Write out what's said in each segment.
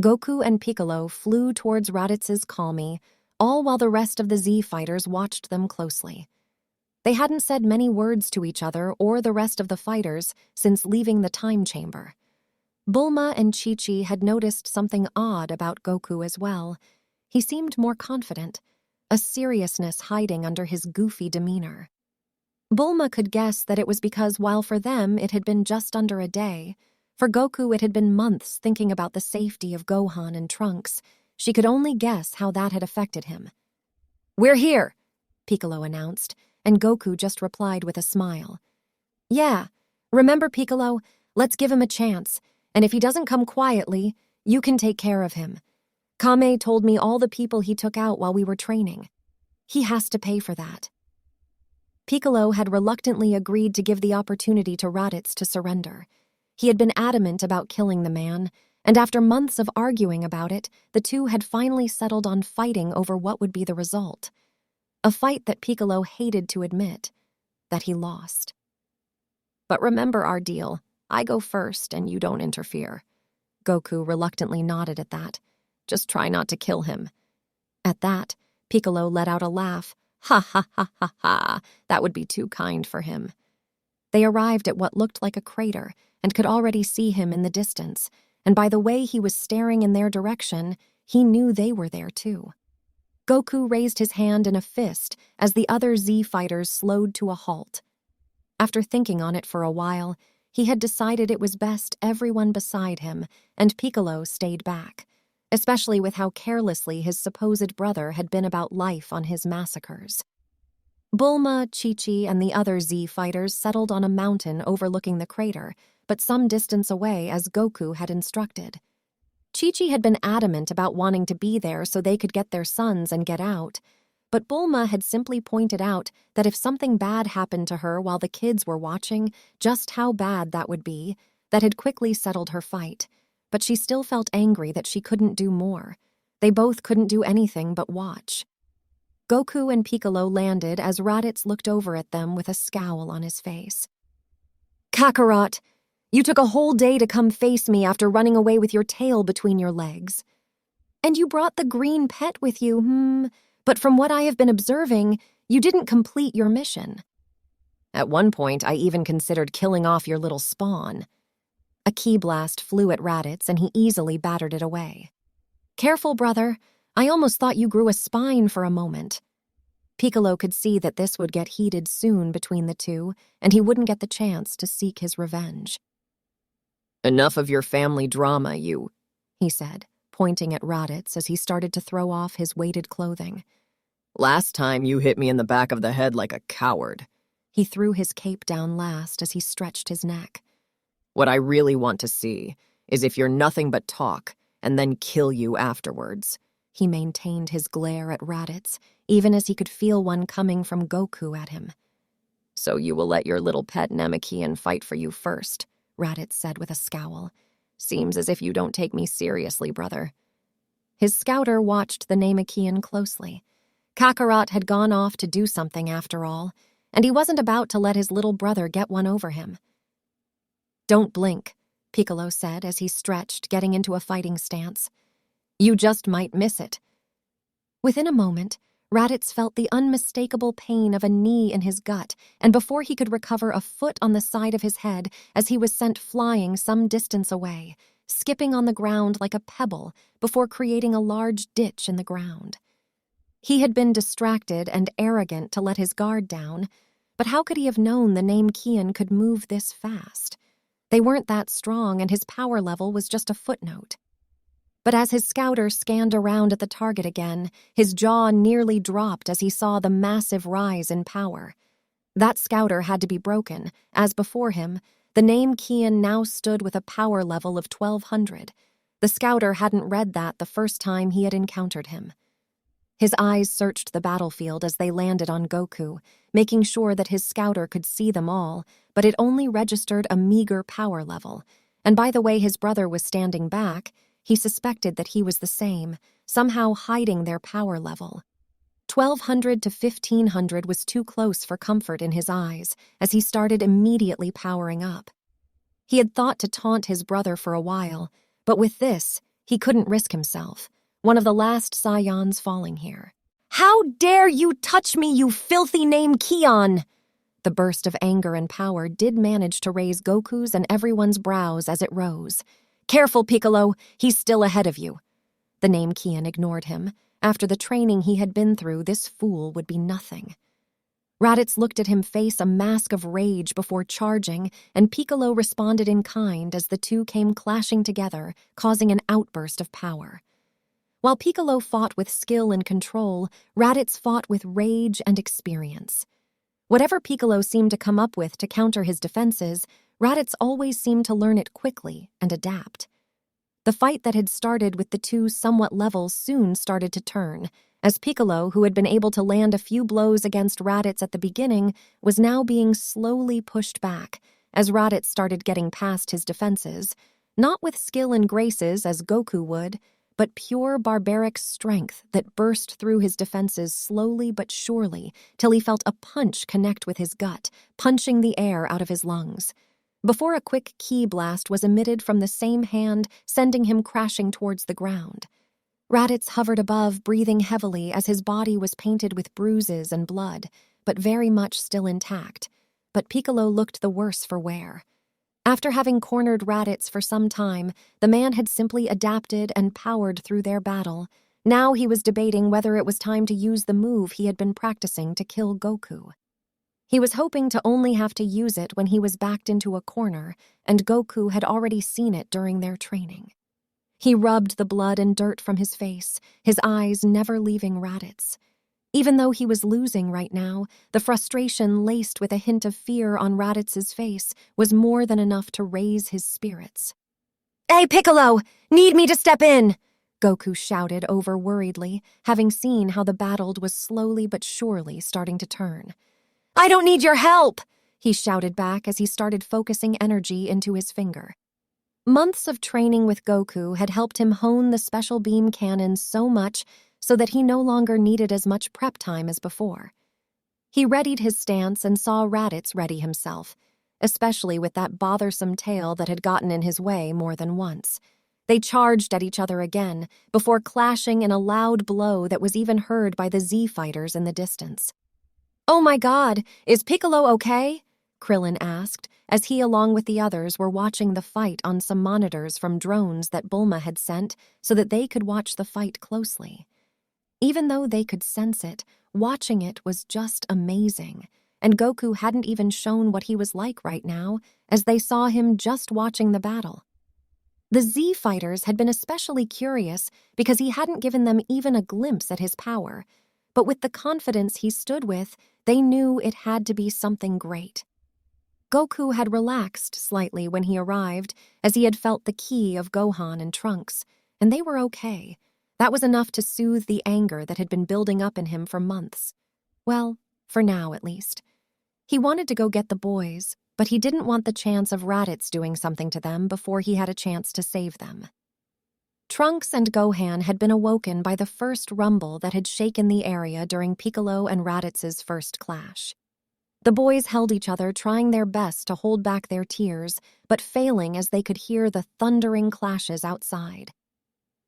Goku and Piccolo flew towards Raditz's colony, all while the rest of the Z fighters watched them closely. They hadn't said many words to each other or the rest of the fighters since leaving the time chamber. Bulma and Chi-Chi had noticed something odd about Goku as well. He seemed more confident, a seriousness hiding under his goofy demeanor. Bulma could guess that it was because while for them it had been just under a day, for Goku it had been months thinking about the safety of Gohan and Trunks. She could only guess how that had affected him. "We're here," Piccolo announced, and Goku just replied with a smile. "Yeah, remember Piccolo? Let's give him a chance, and if he doesn't come quietly, you can take care of him. Kame told me all the people he took out while we were training. He has to pay for that." Piccolo had reluctantly agreed to give the opportunity to Raditz to surrender. He had been adamant about killing the man, and after months of arguing about it, the two had finally settled on fighting over what would be the result. A fight that Piccolo hated to admit, that he lost. "But remember our deal. I go first and you don't interfere." Goku reluctantly nodded at that. "Just try not to kill him." At that, Piccolo let out a laugh. "Ha ha ha ha ha, that would be too kind for him." They arrived at what looked like a crater and could already see him in the distance, and by the way he was staring in their direction, he knew they were there too. Goku raised his hand in a fist as the other Z fighters slowed to a halt. After thinking on it for a while, he had decided it was best everyone beside him and Piccolo stayed back, especially with how carelessly his supposed brother had been about life on his massacres. Bulma, Chi-Chi, and the other Z fighters settled on a mountain overlooking the crater, but some distance away as Goku had instructed. Chi-Chi had been adamant about wanting to be there so they could get their sons and get out, but Bulma had simply pointed out that if something bad happened to her while the kids were watching, just how bad that would be, that had quickly settled her fight. But she still felt angry that she couldn't do more. They both couldn't do anything but watch. Goku and Piccolo landed as Raditz looked over at them with a scowl on his face. "Kakarot, you took a whole day to come face me after running away with your tail between your legs. And you brought the green pet with you, but from what I have been observing, you didn't complete your mission. At one point, I even considered killing off your little spawn." A ki blast flew at Raditz, and he easily battered it away. "Careful, brother. I almost thought you grew a spine for a moment." Piccolo could see that this would get heated soon between the two, and he wouldn't get the chance to seek his revenge. "Enough of your family drama, he said, pointing at Raditz as he started to throw off his weighted clothing. "Last time you hit me in the back of the head like a coward." He threw his cape down last as he stretched his neck. "What I really want to see is if you're nothing but talk, and then kill you afterwards." He maintained his glare at Raditz, even as he could feel one coming from Goku at him. "So you will let your little pet Namekian fight for you first," Raditz said with a scowl. "Seems as if you don't take me seriously, brother." His scouter watched the Namekian closely. Kakarot had gone off to do something after all, and he wasn't about to let his little brother get one over him. "Don't blink," Piccolo said as he stretched, getting into a fighting stance. "You just might miss it." Within a moment, Raditz felt the unmistakable pain of a knee in his gut, and before he could recover, a foot on the side of his head as he was sent flying some distance away, skipping on the ground like a pebble before creating a large ditch in the ground. He had been distracted and arrogant to let his guard down, but how could he have known the Namekian could move this fast? They weren't that strong, and his power level was just a footnote. But as his scouter scanned around at the target again, his jaw nearly dropped as he saw the massive rise in power. That scouter had to be broken, as before him, the Namekian now stood with a power level of 1200. The scouter hadn't read that the first time he had encountered him. His eyes searched the battlefield as they landed on Goku, making sure that his scouter could see them all, but it only registered a meager power level, and by the way his brother was standing back, he suspected that he was the same, somehow hiding their power level. 1200 to 1500 was too close for comfort in his eyes, as he started immediately powering up. He had thought to taunt his brother for a while, but with this, He couldn't risk himself, one of the last scions falling here. "How dare you touch me, you filthy name Kion!" The burst of anger and power did manage to raise Goku's and everyone's brows as it rose. "Careful, Piccolo, he's still ahead of you." The name Kion ignored him. After the training he had been through, this fool would be nothing. Raditz looked at him face a mask of rage before charging, and Piccolo responded in kind as the two came clashing together, causing an outburst of power. While Piccolo fought with skill and control, Raditz fought with rage and experience. Whatever Piccolo seemed to come up with to counter his defenses, Raditz always seemed to learn it quickly and adapt. The fight that had started with the two somewhat level soon started to turn, as Piccolo, who had been able to land a few blows against Raditz at the beginning, was now being slowly pushed back, as Raditz started getting past his defenses, not with skill and graces as Goku would, but pure barbaric strength that burst through his defenses slowly but surely till he felt a punch connect with his gut, punching the air out of his lungs. Before a quick ki blast was emitted from the same hand, sending him crashing towards the ground. Raditz hovered above, breathing heavily as his body was painted with bruises and blood, but very much still intact. But Piccolo looked the worse for wear. After having cornered Raditz for some time, the man had simply adapted and powered through their battle. Now he was debating whether it was time to use the move he had been practicing to kill Goku. He was hoping to only have to use it when he was backed into a corner, and Goku had already seen it during their training. He rubbed the blood and dirt from his face, his eyes never leaving Raditz. Even though he was losing right now, the frustration laced with a hint of fear on Raditz's face was more than enough to raise his spirits. "Hey, Piccolo! Need me to step in!" Goku shouted over worriedly, having seen how the battle was slowly but surely starting to turn. "I don't need your help!" he shouted back as he started focusing energy into his finger. Months of training with Goku had helped him hone the special beam cannon so much so that he no longer needed as much prep time as before. He readied his stance and saw Raditz ready himself, especially with that bothersome tail that had gotten in his way more than once. They charged at each other again, before clashing in a loud blow that was even heard by the Z fighters in the distance. "Oh my God, is Piccolo okay?" Krillin asked, as he along with the others were watching the fight on some monitors from drones that Bulma had sent so that they could watch the fight closely. Even though they could sense it, watching it was just amazing, and Goku hadn't even shown what he was like right now, as they saw him just watching the battle. The Z fighters had been especially curious because he hadn't given them even a glimpse at his power, but with the confidence he stood with, they knew it had to be something great. Goku had relaxed slightly when he arrived, as he had felt the ki of Gohan and Trunks, and they were okay. That was enough to soothe the anger that had been building up in him for months. Well, for now at least. He wanted to go get the boys, but he didn't want the chance of Raditz doing something to them before he had a chance to save them. Trunks and Gohan had been awoken by the first rumble that had shaken the area during Piccolo and Raditz's first clash. The boys held each other, trying their best to hold back their tears, but failing as they could hear the thundering clashes outside.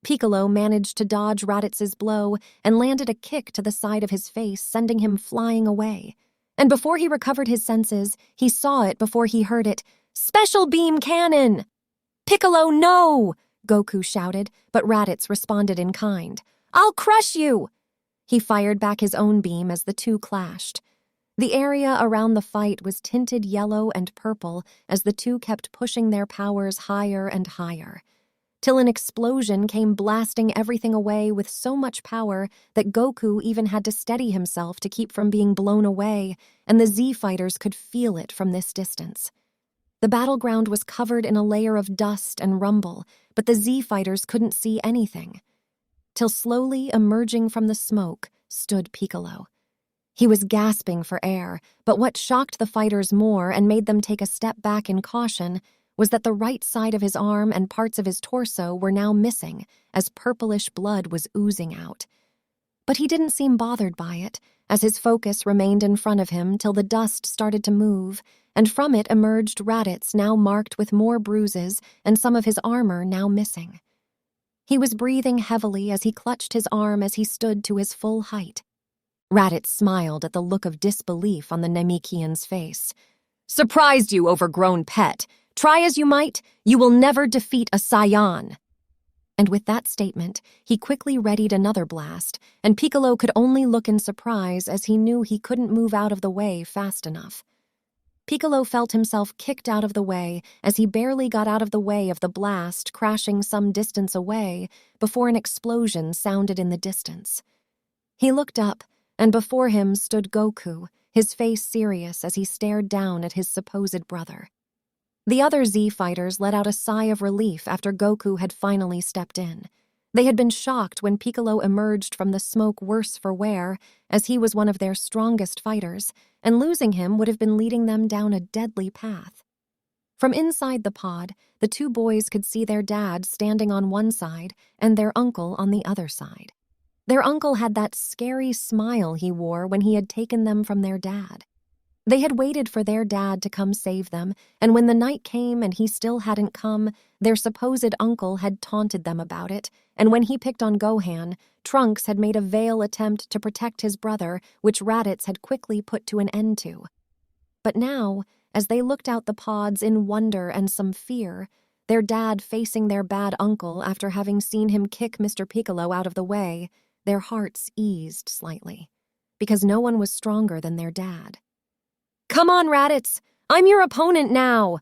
Piccolo managed to dodge Raditz's blow and landed a kick to the side of his face, sending him flying away. And before he recovered his senses, he saw it before he heard it. "Special beam cannon!" "Piccolo, no!" Goku shouted, but Raditz responded in kind. "I'll crush you!" He fired back his own beam as the two clashed. The area around the fight was tinted yellow and purple as the two kept pushing their powers higher and higher, till an explosion came blasting everything away with so much power that Goku even had to steady himself to keep from being blown away, and the Z fighters could feel it from this distance. The battleground was covered in a layer of dust and rumble, but the Z fighters couldn't see anything. Till slowly emerging from the smoke stood Piccolo. He was gasping for air, but what shocked the fighters more and made them take a step back in caution was that the right side of his arm and parts of his torso were now missing, as purplish blood was oozing out. But he didn't seem bothered by it, as his focus remained in front of him till the dust started to move, and from it emerged Raditz, now marked with more bruises and some of his armor now missing. He was breathing heavily as he clutched his arm as he stood to his full height. Raditz smiled at the look of disbelief on the Namekian's face. Surprised you, overgrown pet. Try as you might, you will never defeat a Saiyan. And with that statement, he quickly readied another blast, and Piccolo could only look in surprise as he knew he couldn't move out of the way fast enough. Piccolo felt himself kicked out of the way as he barely got out of the way of the blast crashing some distance away before an explosion sounded in the distance. He looked up, and before him stood Goku, his face serious as he stared down at his supposed brother. The other Z fighters let out a sigh of relief after Goku had finally stepped in. They had been shocked when Piccolo emerged from the smoke worse for wear, as he was one of their strongest fighters, and losing him would have been leading them down a deadly path. From inside the pod, the two boys could see their dad standing on one side and their uncle on the other side. Their uncle had that scary smile he wore when he had taken them from their dad. They had waited for their dad to come save them, and when the night came and he still hadn't come, their supposed uncle had taunted them about it, and when he picked on Gohan, Trunks had made a veiled attempt to protect his brother, which Raditz had quickly put to an end to. But now, as they looked out the pods in wonder and some fear, their dad facing their bad uncle after having seen him kick Mr. Piccolo out of the way, their hearts eased slightly, because no one was stronger than their dad. Come on, Raditz! I'm your opponent now!